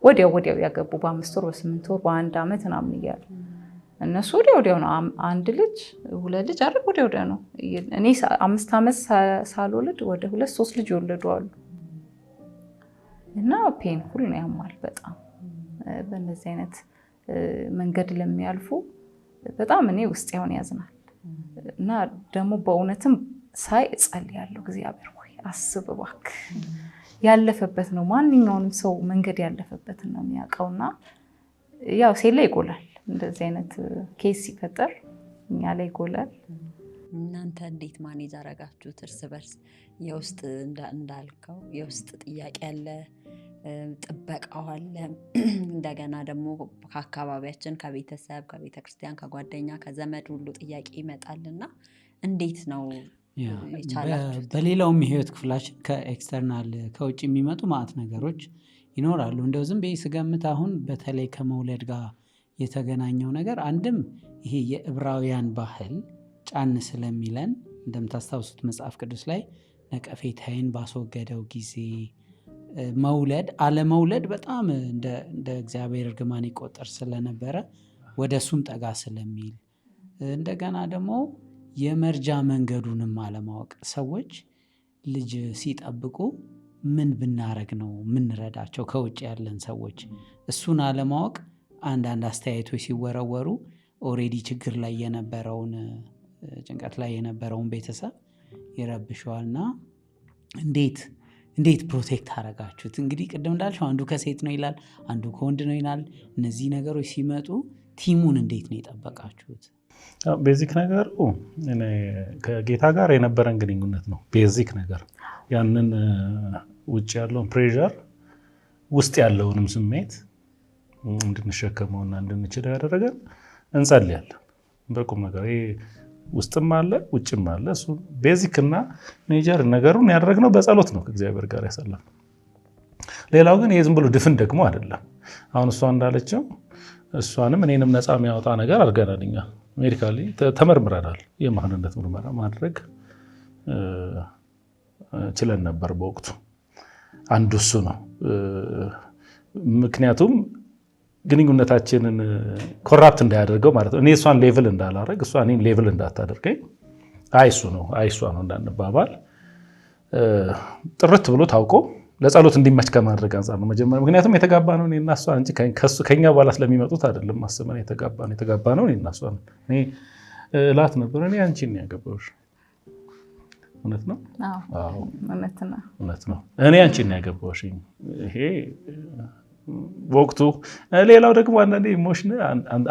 ወዲያው ያገቡ በ5 ወር በ8 ወር በ1 ዓመት ምናምን እያሉ እነሱ ወዲያው ነው። 1 ልጅ 2 ልጅ አይደል ወዲያው ነው። እኔ 5 ዓመት ሳልወልድ ወደ 2-3 ልጅ ይወለዱ አሉ እና ፔንፉል ነው፣ ያማል በጣም። በእነዚህ አይነት መንገድ ለሚያልፉ በጣም እኔ ውስጥ ያውን ያዝናል እና ደግሞ በእውነትም ሳይ እጸልያለሁ፣ እግዚአብሔር ሆይ አስብ እባክህ። ያለፈበት ነው፣ ማንኛውንም ሰው መንገድ ያለፈበትን ነው የሚያውቀውና ያው ሴት ላይ ይጎላል። እንደዚህ አይነት ኬስ ሲፈጠር እኛ ላይ ይጎላል። እናንተ እንዴት ማኔጅ አረጋችሁት? እርስ በርስ የውስጥ እንዳልከው የውስጥ ጥያቄ አለ፣ ጥበቃው አለ፣ እንደገና ደግሞ ከአካባቢያችን ከቤተሰብ፣ ከቤተክርስቲያን፣ ከጓደኛ፣ ከዘመድ ሁሉ ጥያቄ ይመጣልና እንዴት ነው የቻላችሁት? በሌላውም የህይወት ክፍላችን ከኤክስተርናል ከውጭ የሚመጡ ማዕት ነገሮች ይኖራሉ። እንደው ዝም ብዬ ስገምት አሁን በተለይ ከመውለድ ጋር የተገናኘው ነገር አንድም ይሄ የዕብራውያን ባህል ጫን ስለሚለን እንደምታስታውሱት መጽሐፍ ቅዱስ ላይ ነቀፌታዬን ባስወገደው ጊዜ መውለድ አለመውለድ በጣም እንደ እግዚአብሔር እርግማን ይቆጠር ስለነበረ ወደ እሱም ጠጋ ስለሚል እንደገና ደግሞ የመርጃ መንገዱንም አለማወቅ ሰዎች ልጅ ሲጠብቁ ምን ብናረግ ነው ምንረዳቸው ከውጭ ያለን ሰዎች እሱን አለማወቅ አንዳንድ አስተያየቶች ሲወረወሩ ኦሬዲ ችግር ላይ የነበረውን ጭንቀት ላይ የነበረውን ቤተሰብ ይረብሸዋልና እንዴት ፕሮቴክት አረጋችሁት? እንግዲህ ቅድም እንዳልሽው አንዱ ከሴት ነው ይላል፣ አንዱ ከወንድ ነው ይላል። እነዚህ ነገሮች ሲመጡ ቲሙን እንዴት ነው የጠበቃችሁት? ቤዚክ ነገሩ ከጌታ ጋር የነበረን ግንኙነት ነው። ቤዚክ ነገር ያንን ውጭ ያለውን ፕሬዠር ውስጥ ያለውንም ስሜት እንድንሸከመውና እንድንችል ያደረገን እንጸልያለን። በቁም ነገር ውስጥም አለ ውጭም አለ። እሱ ቤዚክ እና ሜጀር ነገሩን ያደረግነው በጸሎት ነው ከእግዚአብሔር ጋር ያሳለፍነው። ሌላው ግን ይሄ ዝም ብሎ ድፍን ደግሞ አይደለም። አሁን እሷ እንዳለችው እሷንም እኔንም ነፃ የሚያወጣ ነገር አድርገናል። እኛ ሜዲካሊ ተመርምረናል። የማህንነት ምርመራ ማድረግ ችለን ነበር በወቅቱ። አንዱ እሱ ነው። ምክንያቱም ግንኙነታችንን ኮራፕት እንዳያደርገው ማለት ነው። እኔ እሷን ሌቭል እንዳላረግ እሷ እኔን ሌቭል እንዳታደርገኝ አይሱ ነው አይሷ ነው እንዳንባባል ጥርት ብሎ ታውቆ ለጸሎት እንዲመች ከማድረግ አንጻር ነው መጀመሪያ። ምክንያቱም የተጋባ ነው እኔና እሷ እንጂ ከኛ በኋላ ስለሚመጡት አይደለም። ማሰመን የተጋባ ነው እኔና እሷ ነው። እኔ እላት ነበር እኔ አንቺን ነው ያገባሁሽ። እውነት ነው? አዎ እውነት ነው። እኔ አንቺን ነው ያገባሁሽ። ይሄ ወቅቱ። ሌላው ደግሞ አንዳንዴ ኢሞሽን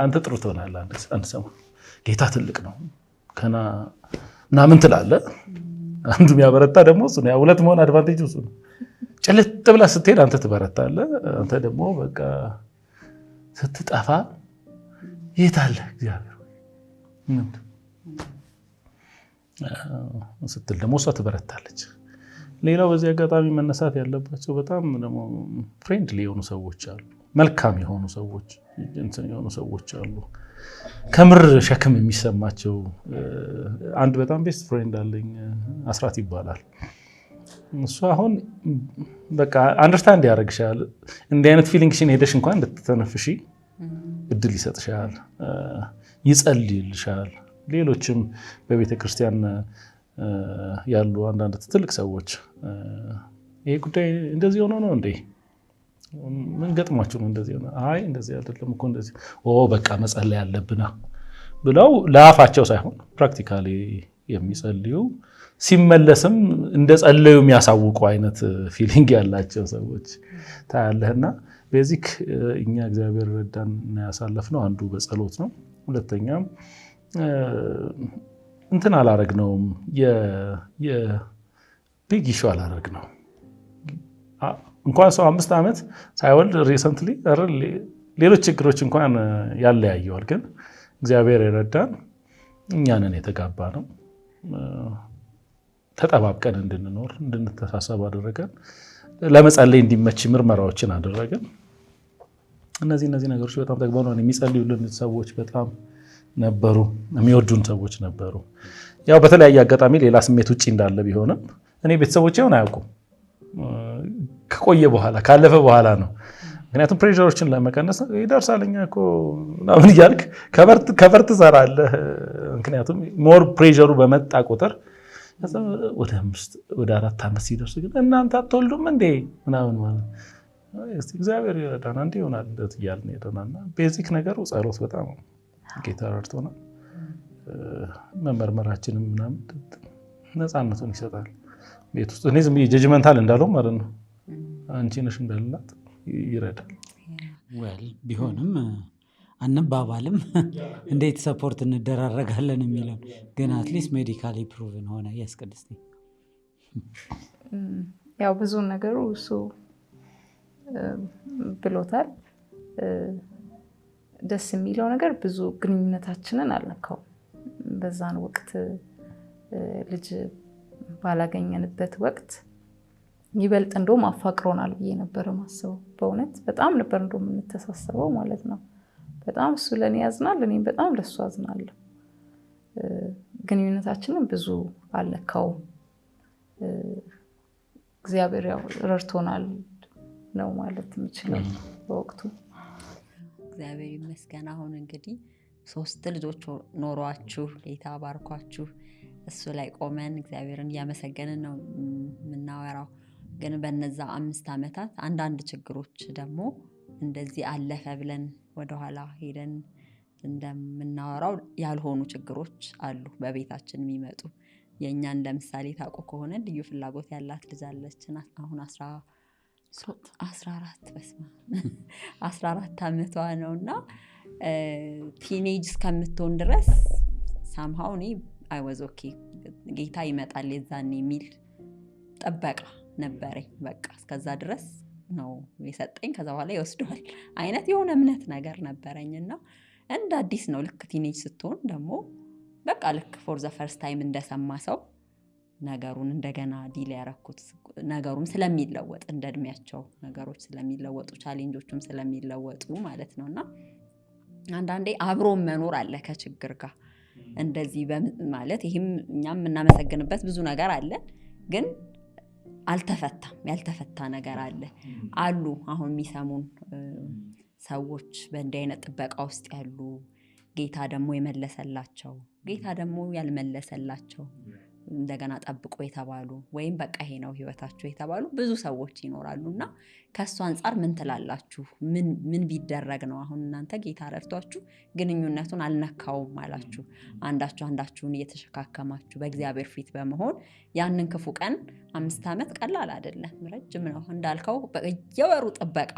አንተ ጥሩ ትሆናለህ አንድ ሰሞን ጌታ ትልቅ ነው ከና ምናምን ትላለህ። አንዱ የሚያበረታ ደግሞ እሱ ነው። ሁለት መሆን አድቫንቴጅ እሱ ነው። ጭልጥ ብላ ስትሄድ አንተ ትበረታለህ። አንተ ደግሞ በቃ ስትጠፋ የት አለ እግዚአብሔር ስትል ደግሞ እሷ ትበረታለች። ሌላው በዚህ አጋጣሚ መነሳት ያለባቸው በጣም ደግሞ ፍሬንድሊ የሆኑ ሰዎች አሉ። መልካም የሆኑ ሰዎች አሉ። ከምር ሸክም የሚሰማቸው አንድ በጣም ቤስት ፍሬንድ አለኝ፣ አስራት ይባላል። እሱ አሁን በቃ አንደርስታንድ ያደርግሻል። እንዲህ አይነት ፊሊንግሽን ሄደሽ እንኳን እንድትተነፍሺ እድል ይሰጥሻል፣ ይጸልይልሻል። ሌሎችም በቤተ ክርስቲያን ያሉ አንዳንድ ትልቅ ሰዎች ይሄ ጉዳይ እንደዚህ ሆኖ ነው እንዴ? ምን ገጥሟችሁ ነው እንደዚህ ሆነ? አይ እንደዚህ አይደለም እኮ እንደዚህ በቃ መጸለይ ያለብና ብለው ለአፋቸው ሳይሆን ፕራክቲካሊ የሚጸልዩ ሲመለስም እንደጸለዩ የሚያሳውቁ አይነት ፊሊንግ ያላቸው ሰዎች ታያለህና ቤዚክ እኛ እግዚአብሔር ረዳን እና ያሳለፍነው አንዱ በጸሎት ነው። ሁለተኛም እንትን አላረግነውም የቢግ ኢሹ አላረግነው። እንኳን ሰው 5 ዓመት ሳይወልድ ሪሰንትሊ ሌሎች ችግሮች እንኳን ያለያየዋል። ግን እግዚአብሔር የረዳን እኛንን የተጋባ ነው። ተጠባብቀን እንድንኖር እንድንተሳሰብ አደረገን። ለመጸለይ እንዲመች ምርመራዎችን አደረገን። እነዚህ ነገሮች በጣም ጠቅመውናል። የሚጸልዩልን ሰዎች በጣም ነበሩ፣ የሚወዱን ሰዎች ነበሩ። ያው በተለያየ አጋጣሚ ሌላ ስሜት ውጭ እንዳለ ቢሆንም እኔ ቤተሰቦቼ ሆን አያውቁም። ከቆየ በኋላ ካለፈ በኋላ ነው። ምክንያቱም ፕሬሸሮችን ለመቀነስ ይደርሳልኛ እኮ ምናምን እያልክ ከበር ትሰራለህ። ምክንያቱም ሞር ፕሬሸሩ በመጣ ቁጥር ወደ 4 ዓመት ሲደርስ ግን እናንተ አትወልዱም እንዴ ምናምን ማለት እግዚአብሔር ይረዳና እንዲህ ይሆናል እንደዚህ እያልን ሄደናልና ቤዚክ ነገሩ ጸሎት በጣም ጌታ ረድቶናል። መመርመራችንም ምናምን ነፃነቱን ይሰጣል። ቤት ውስጥ እኔ ዝም ብዬ ጀጅመንታል እንዳለው ማለት ነው አንቺ ነሽ እንዳልላት ይረዳል። ቢሆንም አንባባልም እንዴት ሰፖርት እንደራረጋለን የሚለው ግን አትሊስት ሜዲካሊ ፕሩቭን ሆነ። ያስቀድስቲ ያው ብዙ ነገሩ እሱ ብሎታል። ደስ የሚለው ነገር ብዙ ግንኙነታችንን አልነካው። በዛን ወቅት ልጅ ባላገኘንበት ወቅት ይበልጥ እንደውም አፋቅሮናል ብዬ ነበረ ማስበው። በእውነት በጣም ነበር እንደውም የምንተሳሰበው ማለት ነው። በጣም እሱ ለእኔ ያዝናል፣ እኔም በጣም ለእሱ አዝናለሁ። ግንኙነታችንን ብዙ አልነካውም። እግዚአብሔር ያው ረድቶናል ነው ማለት የምችለው በወቅቱ። እግዚአብሔር ይመስገን። አሁን እንግዲህ 3 ልጆች ኖሯችሁ ጌታ ባርኳችሁ እሱ ላይ ቆመን እግዚአብሔርን እያመሰገንን ነው የምናወራው። ግን በነዛ 5 ዓመታት አንዳንድ ችግሮች ደግሞ እንደዚህ አለፈ ብለን ወደኋላ ሄደን እንደምናወራው ያልሆኑ ችግሮች አሉ በቤታችን የሚመጡ። የእኛን ለምሳሌ ታውቁ ከሆነ ልዩ ፍላጎት ያላት ልጅ አለችን። አሁን 14 ዓመቷ ነውና ቲኔጅ እስከምትሆን ድረስ ሳምሃው እኔ አይ ዋዝ ኦኬ ጌታ ይመጣል የዛኔ የሚል ጥበቃ ነበረኝ። በቃ እስከዛ ድረስ ነው የሰጠኝ፣ ከዛ በኋላ ይወስደዋል አይነት የሆነ እምነት ነገር ነበረኝና እንደ አዲስ ነው ልክ ቲኔጅ ስትሆን ደግሞ በቃ ልክ ፎር ዘ ፈርስት ታይም እንደሰማ ሰው ነገሩን እንደገና ዲል ያረኩት። ነገሩም ስለሚለወጥ እንደ እድሜያቸው ነገሮች ስለሚለወጡ ቻሌንጆቹም ስለሚለወጡ ማለት ነውና አንዳንዴ አብሮ መኖር አለ ከችግር ጋር እንደዚህ ማለት ይሄም እኛም እናመሰግንበት ብዙ ነገር አለ፣ ግን አልተፈታም። ያልተፈታ ነገር አለ አሉ አሁን የሚሰሙን ሰዎች በእንዲህ አይነት ጥበቃ ውስጥ ያሉ ጌታ ደግሞ የመለሰላቸው ጌታ ደግሞ ያልመለሰላቸው እንደገና ጠብቆ የተባሉ ወይም በቃ ይሄ ነው ህይወታቸው የተባሉ ብዙ ሰዎች ይኖራሉና ከሱ አንፃር ምን ትላላችሁ? ምን ቢደረግ ነው? አሁን እናንተ ጌታ ረድቷችሁ ግንኙነቱን አልነካውም አላችሁ። አንዳችሁን እየተሸካከማችሁ በእግዚአብሔር ፊት በመሆን ያንን ክፉ ቀን 5 ዓመት ቀላል አይደለም፣ ረጅም ነው እንዳልከው በየወሩ ጥበቃ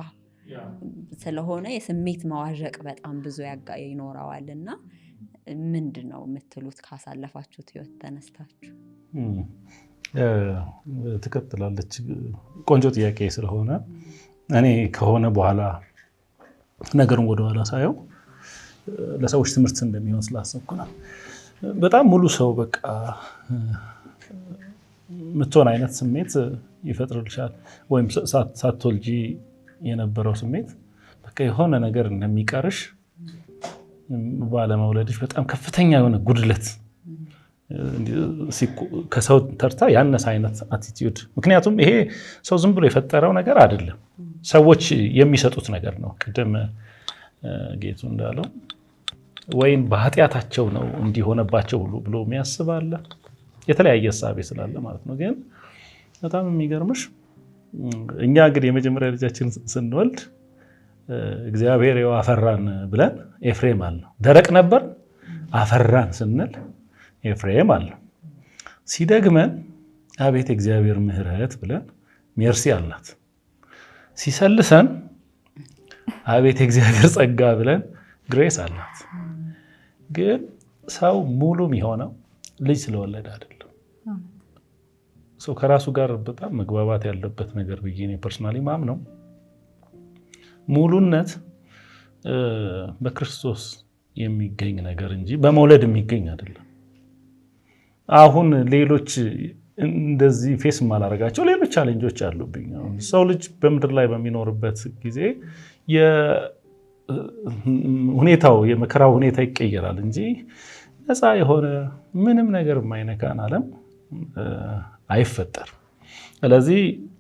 ስለሆነ የስሜት መዋዠቅ በጣም ብዙ ይኖረዋልና ምንድን ነው የምትሉት? ካሳለፋችሁት ህይወት ተነስታችሁ ትቀጥላለች። ቆንጆ ጥያቄ ስለሆነ እኔ ከሆነ በኋላ ነገሩን ወደኋላ ሳየው ለሰዎች ትምህርት እንደሚሆን ስላሰብኩ ነው። በጣም ሙሉ ሰው በቃ ምትሆን አይነት ስሜት ይፈጥርልሻል። ወይም ሳትወልጂ የነበረው ስሜት በቃ የሆነ ነገር እንደሚቀርሽ ባለመውለድሽ በጣም ከፍተኛ የሆነ ጉድለት ከሰው ተርታ ያነሰ አይነት አቲቲዩድ። ምክንያቱም ይሄ ሰው ዝም ብሎ የፈጠረው ነገር አይደለም፣ ሰዎች የሚሰጡት ነገር ነው። ቅድም ጌቱ እንዳለው ወይም በኃጢአታቸው ነው እንዲሆነባቸው ሁሉ ብሎ የሚያስብ አለ። የተለያየ ሀሳብ ስላለ ማለት ነው። ግን በጣም የሚገርምሽ እኛ እንግዲህ የመጀመሪያ ልጃችን ስንወልድ እግዚአብሔር ያው አፈራን ብለን ኤፍሬም አልነው። ደረቅ ነበር አፈራን ስንል ኤፍሬም አልነው። ሲደግመን አቤት እግዚአብሔር ምሕረት ብለን ሜርሲ አልናት። ሲሰልሰን አቤት እግዚአብሔር ጸጋ ብለን ግሬስ አልናት። ግን ሰው ሙሉ የሚሆነው ልጅ ስለወለደ አይደለም። ሰው ከራሱ ጋር በጣም መግባባት ያለበት ነገር ብዬ እኔ ፐርሰናሊ ማምነው ሙሉነት በክርስቶስ የሚገኝ ነገር እንጂ በመውለድ የሚገኝ አይደለም። አሁን ሌሎች እንደዚህ ፌስ ማላረጋቸው ሌሎች ቻሌንጆች አሉብኝ። ሰው ልጅ በምድር ላይ በሚኖርበት ጊዜ ሁኔታው የመከራው ሁኔታ ይቀየራል እንጂ ነፃ የሆነ ምንም ነገር የማይነካን ዓለም አይፈጠርም። ስለዚህ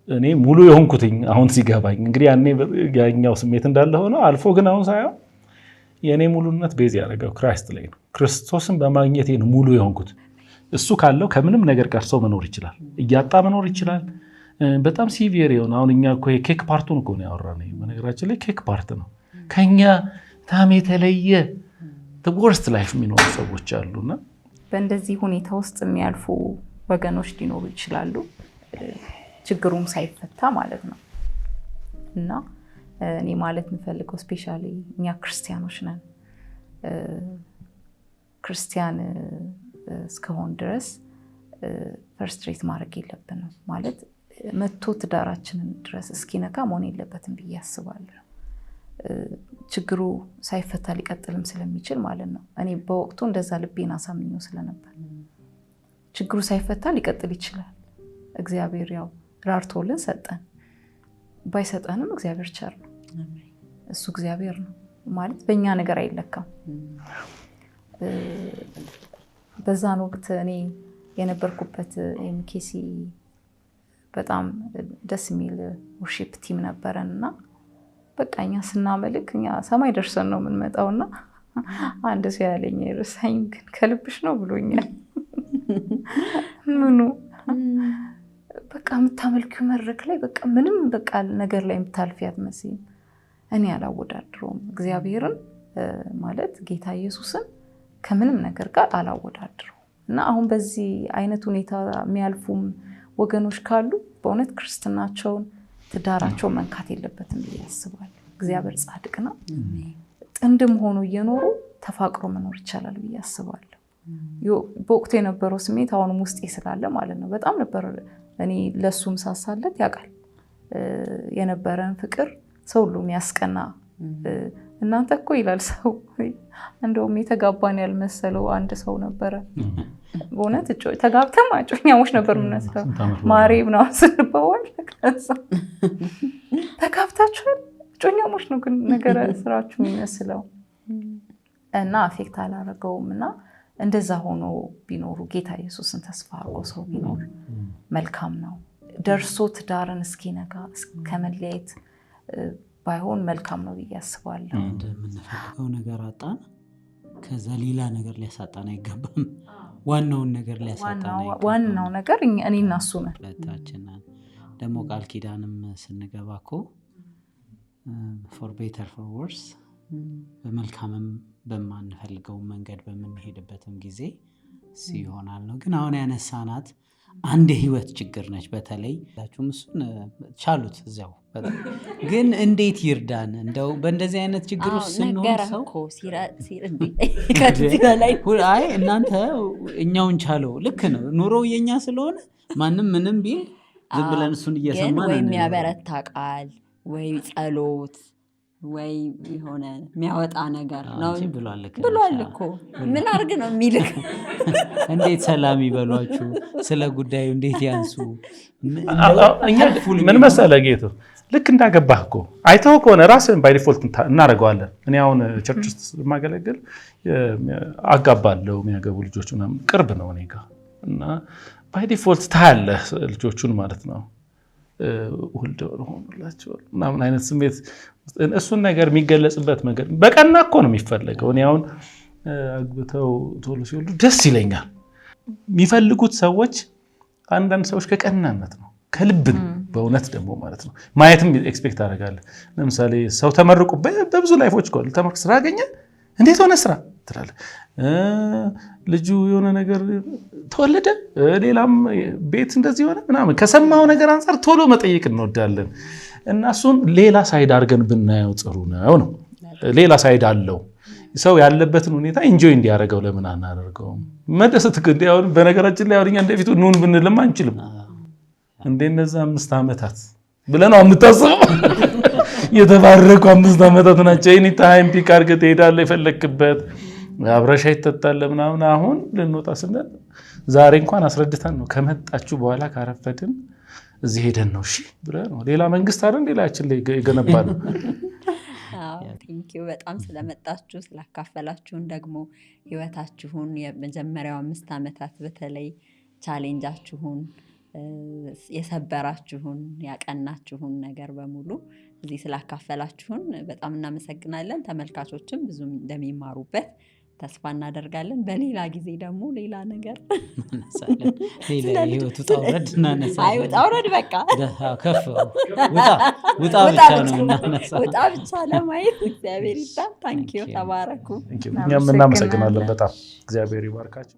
እኔ ሙሉ የሆንኩትኝ አሁን ሲገባኝ እንግዲህ ያኔ ያኛው ስሜት እንዳለ ሆኖ አልፎ ግን አሁን ሳየው የኔ ሙሉነት ቤዝ ያደረገው ክራይስት ላይ ነው። ክርስቶስን በማግኘቴ ነው ሙሉ የሆንኩት። እሱ ካለው ከምንም ነገር ጋር ሰው መኖር ይችላል፣ እያጣ መኖር ይችላል። በጣም ሲቪየር የሆነ አሁን እኛ እኮ የኬክ ፓርቱን እኮ ነው ያወራነው። በነገራችን ላይ ኬክ ፓርት ነው። ከኛ በጣም የተለየ ወርስት ላይፍ የሚኖሩ ሰዎች አሉና በእንደዚህ ሁኔታ ውስጥ የሚያልፉ ወገኖች ሊኖሩ ይችላሉ፣ ችግሩም ሳይፈታ ማለት ነው። እና እኔ ማለት የምፈልገው ስፔሻሊ እኛ ክርስቲያኖች ነን። ክርስቲያን እስከሆን ድረስ ፈርስትሬት ማድረግ የለብንም ማለት መቶ ትዳራችንን ድረስ እስኪነካ መሆን የለበትም ብዬ አስባለሁ። ችግሩ ሳይፈታ ሊቀጥልም ስለሚችል ማለት ነው። እኔ በወቅቱ እንደዛ ልቤን አሳምኘው ስለነበር ችግሩ ሳይፈታ ሊቀጥል ይችላል። እግዚአብሔር ያው ራርቶልን ሰጠን፣ ባይሰጠንም እግዚአብሔር ቸር ነው። እሱ እግዚአብሔር ነው ማለት በእኛ ነገር አይለካም። በዛን ወቅት እኔ የነበርኩበት ኤምኬሲ በጣም ደስ የሚል ወርሺፕ ቲም ነበረን እና በቃ እኛ ስናመልክ እኛ ሰማይ ደርሰን ነው የምንመጣውና አንድ ሰው ያለኝ የረሳኝ ግን ከልብሽ ነው ብሎኛል። ምኑ በቃ የምታመልኪው መድረክ ላይ በቃ ምንም በቃ ነገር ላይ የምታልፊ አትመስይም። እኔ አላወዳድረውም እግዚአብሔርን ማለት ጌታ ኢየሱስን ከምንም ነገር ጋር አላወዳድረው እና አሁን በዚህ አይነት ሁኔታ የሚያልፉም ወገኖች ካሉ በእውነት ክርስትናቸውን ትዳራቸው መንካት የለበትም ብዬ አስባለሁ። እግዚአብሔር ጻድቅ ነው። ጥንድም ሆኖ እየኖሩ ተፋቅሮ መኖር ይቻላል ብዬ አስባለሁ። በወቅቱ የነበረው ስሜት አሁንም ውስጤ ስላለ ማለት ነው። በጣም ነበር እኔ ለሱም ሳሳለት ያውቃል የነበረን ፍቅር ሰው ሁሉ የሚያስቀና እናንተ እኮ ይላል ሰው እንደውም የተጋባን ያልመሰለው አንድ ሰው ነበረ። በእውነት ተጋብተን እጮኛሞች ነበር የምንመስለው። ማሬ ምናምን ስንባባል ተጋብታችኋል እጮኛሞች ነው ግን ነገረ ስራችሁ የሚመስለው እና አፌክት አላረገውም። እና እንደዛ ሆኖ ቢኖሩ ጌታ ኢየሱስን ተስፋ አድርጎ ሰው ቢኖር መልካም ነው። ደርሶ ትዳርን እስኪነጋ ከመለየት ባይሆን መልካም ነው ብዬ አስባለሁ። እንደምንፈልገው ነገር አጣን፣ ከዛ ሌላ ነገር ሊያሳጣን አይገባም። ዋናውን ነገር ሊያሳጣን አይገባም። ዋናው ነገር እኔ እና እሱ ነን። ሁለታችን ደግሞ ቃል ኪዳንም ስንገባ እኮ for better for worse በመልካምም በማንፈልገው መንገድ በምንሄድበትም ጊዜ ሲሆናል ነው። ግን አሁን ያነሳናት አንድ ህይወት ችግር ነች። በተለይ ላችሁም እሱን ቻሉት እዚያው ግን እንዴት ይርዳን? እንደው በእንደዚህ አይነት ችግር ውስጥ ስንሆን ሰው አይ እናንተ እኛውን ቻለው ልክ ነው ኑሮ የኛ ስለሆነ ማንም ምንም ቢል ዝም ብለን እሱን እየሰማን ወይ የሚያበረታ ቃል ወይ ጸሎት ወይ የሆነ የሚያወጣ ነገር ነው ብሏል እኮ ምን አርግ ነው የሚልክ እንዴት ሰላም ይበሏችሁ ስለ ጉዳዩ እንዴት ያንሱ ምን መሰለህ ጌቱ ልክ እንዳገባህ እኮ አይተው ከሆነ ራስን ባይ ዲፎልት እናደርገዋለን። እኔ አሁን ቸርች ውስጥ ማገለግል አጋባለሁ የሚያገቡ ልጆች ምናምን ቅርብ ነው እኔ ጋር እና ባይ ዲፎልት ታያለህ ልጆቹን ማለት ነው ወልደው ሆኖላቸው ምናምን አይነት ስሜት እሱን ነገር የሚገለጽበት መንገድ በቀና እኮ ነው የሚፈልገው። እኔ አሁን አግብተው ቶሎ ሲወልዱ ደስ ይለኛል። የሚፈልጉት ሰዎች አንዳንድ ሰዎች ከቀናነት ነው ከልብ በእውነት ደግሞ ማለት ነው ማየትም ኤክስፔክት አደርጋለሁ። ለምሳሌ ሰው ተመርቆ በብዙ ላይፎች እኮ ተመርቆ ስራ አገኘ እንዴት ሆነ ስራ ትላለህ። ልጁ የሆነ ነገር ተወለደ ሌላም ቤት እንደዚህ ሆነ ምናምን ከሰማው ነገር አንፃር ቶሎ መጠየቅ እንወዳለን እና እሱን ሌላ ሳይድ አድርገን ብናየው ጥሩ ነው። ሌላ ሳይድ አለው ሰው ያለበትን ሁኔታ ኢንጆይ እንዲያደርገው ለምን አናደርገውም? መደሰት እንዲያውን በነገራችን ላይ አውሪኛ እንደፊቱ ኑን ብንልም አንችልም። እንደነዛ 5 ዓመታት ብለን ነው የምታስበው። የተባረኩ 5 ዓመታት ናቸው። ኤኒ ታይም ፒክ አድርገህ ትሄዳለህ የፈለክበት አብረሻ ይተጣለ ምናምን። አሁን ልንወጣ ስንል ዛሬ እንኳን አስረድተን ነው ከመጣችሁ በኋላ ካረፈድን እዚህ ሄደን ነው እሺ ብለን ነው ሌላ መንግስት አይደል ሌላችን ላይ ገነባ ነው። ቴንኪው በጣም ስለመጣችሁ ስላካፈላችሁን ደግሞ ህይወታችሁን የመጀመሪያው 5 ዓመታት በተለይ ቻሌንጃችሁን የሰበራችሁን ያቀናችሁን ነገር በሙሉ እዚህ ስላካፈላችሁን በጣም እናመሰግናለን። ተመልካቾችም ብዙ እንደሚማሩበት ተስፋ እናደርጋለን። በሌላ ጊዜ ደግሞ ሌላ ነገር እናነሳለን። ሌላ ህይወቱ ታውረድ እናነሳለን። አይ ታውረድ በቃ ከፍ ውጣ ብቻ ነው እናነሳለን። ውጣ ብቻ ለማየት እግዚአብሔር ይባርክ። ታንኪዩ ተባረኩ። እኛም እናመሰግናለን በጣም እግዚአብሔር ይባርካችሁ።